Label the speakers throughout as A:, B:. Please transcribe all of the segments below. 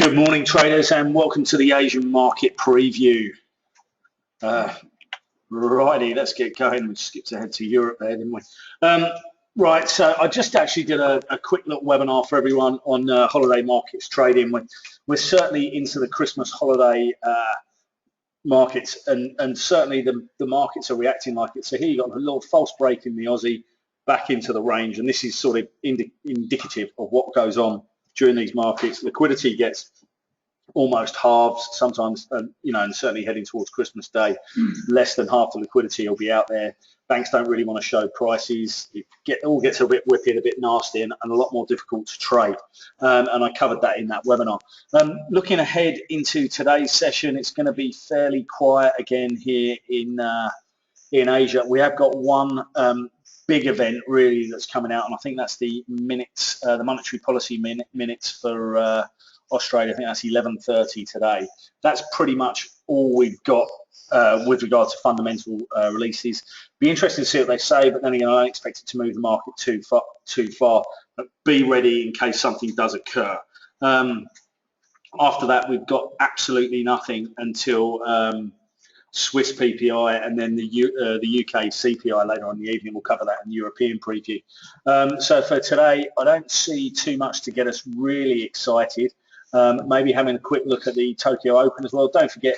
A: Good morning, traders, and welcome to the Asian market preview. Righty, let's get going. We skipped ahead to Europe there, didn't we? Right, so I just actually did a quick little webinar for everyone on holiday markets trading. We're certainly into the Christmas holiday markets, and certainly the markets are reacting like it. So here you got a little false break in the Aussie back into the range, and this is sort of indicative of what goes on during these markets. Liquidity gets almost halved sometimes, you know, and certainly heading towards Christmas Day, less than half the liquidity will be out there. Banks don't really want to show prices. It all gets a bit whippy and a bit nasty and a lot more difficult to trade. And I covered that in that webinar. Looking ahead into today's session, it's going to be fairly quiet again here in Asia. We have got one big event really that's coming out, and I think that's the minutes, the monetary policy minutes for Australia. I think that's 11:30 today. That's pretty much all we've got with regard to fundamental releases. Be interesting to see what they say, but then again, I don't expect it to move the market too far. But be ready in case something does occur. After that, we've got absolutely nothing until Swiss PPI, and then the UK CPI later on in the evening. We'll cover that in the European preview. So for today, I don't see too much to get us really excited. Maybe having a quick look at the Tokyo Open as well. Don't forget,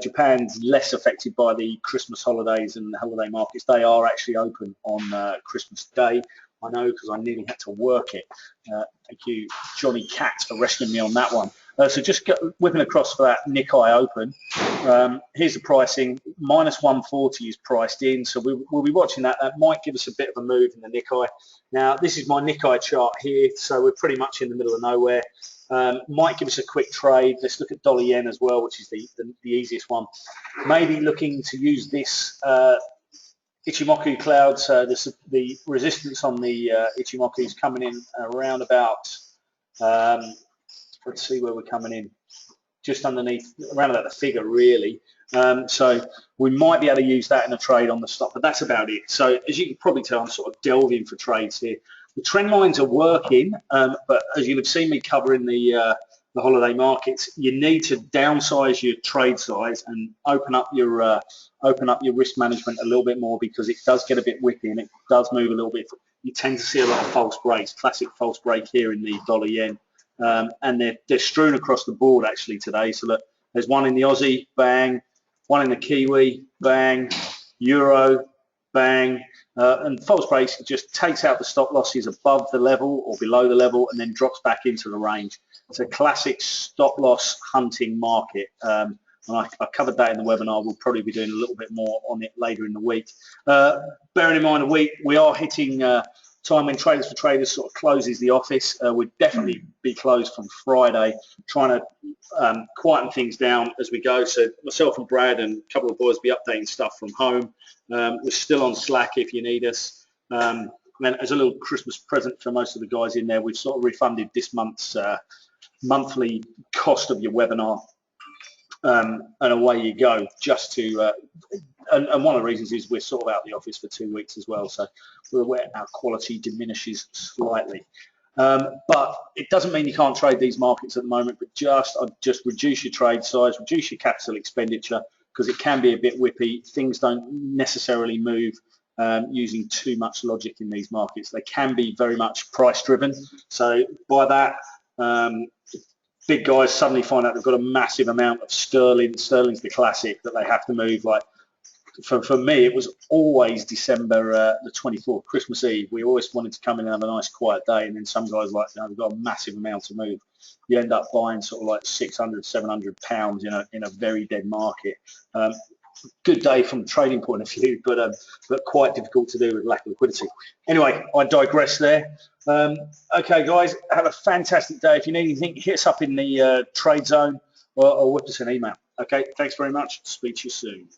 A: Japan's less affected by the Christmas holidays and the holiday markets. They are actually open on Christmas Day. I know, because I nearly had to work it. Thank you, Johnny Cat, for rescuing me on that one. So just whipping across for that Nikkei Open. Here's the pricing. Minus 140 is priced in, so we'll be watching that. That might give us a bit of a move in the Nikkei. Now, this is my Nikkei chart here, so we're pretty much in the middle of nowhere. Might give us a quick trade. Let's look at dollar yen as well, which is the easiest one. Maybe looking to use this Ichimoku cloud. So the resistance on the Ichimoku is coming in around about, let's see where we're coming in, just underneath, around about the figure really. So we might be able to use that in a trade on the stop, but that's about it. So as you can probably tell, I'm sort of delving for trades here. The trend lines are working, but as you'll have seen me covering the holiday markets, you need to downsize your trade size and open up your risk management a little bit more, because it does get a bit whippy and it does move a little bit. You tend to see a lot of false breaks. Classic false break here in the dollar yen, and they're strewn across the board actually today. So look, there's one in the Aussie, bang, one in the Kiwi, bang, Euro, bang. And false breaks just takes out the stop losses above the level or below the level and then drops back into the range. It's a classic stop loss hunting market. And I covered that in the webinar. We'll probably be doing a little bit more on it later in the week. Bearing in mind, we are hitting time when Traders for Traders sort of closes the office. We'd definitely be closed from Friday, trying to quieten things down as we go. So myself and Brad and a couple of boys will be updating stuff from home. We're still on Slack if you need us. And then as a little Christmas present for most of the guys in there, we've sort of refunded this month's monthly cost of your webinar. And away you go, just to and one of the reasons is we're sort of out of the office for 2 weeks as well, so we're aware our quality diminishes slightly. But it doesn't mean you can't trade these markets at the moment, but just reduce your trade size, reduce your capital expenditure, because it can be a bit whippy. Things don't necessarily move using too much logic in these markets. They can be very much price driven. So by that, big guys suddenly find out they've got a massive amount of sterling. Sterling's the classic that they have to move. Like for me, it was always December the 24th, Christmas Eve. We always wanted to come in and have a nice quiet day, and then some guys like, you know, they've got a massive amount to move. You end up buying sort of like 600, 700 pounds in a very dead market. Good day from a trading point of view, but quite difficult to do with lack of liquidity. Anyway, I digress there. Okay, guys, have a fantastic day. If you need anything, hit us up in the trade zone or whip us an email. Okay, thanks very much. Speak to you soon.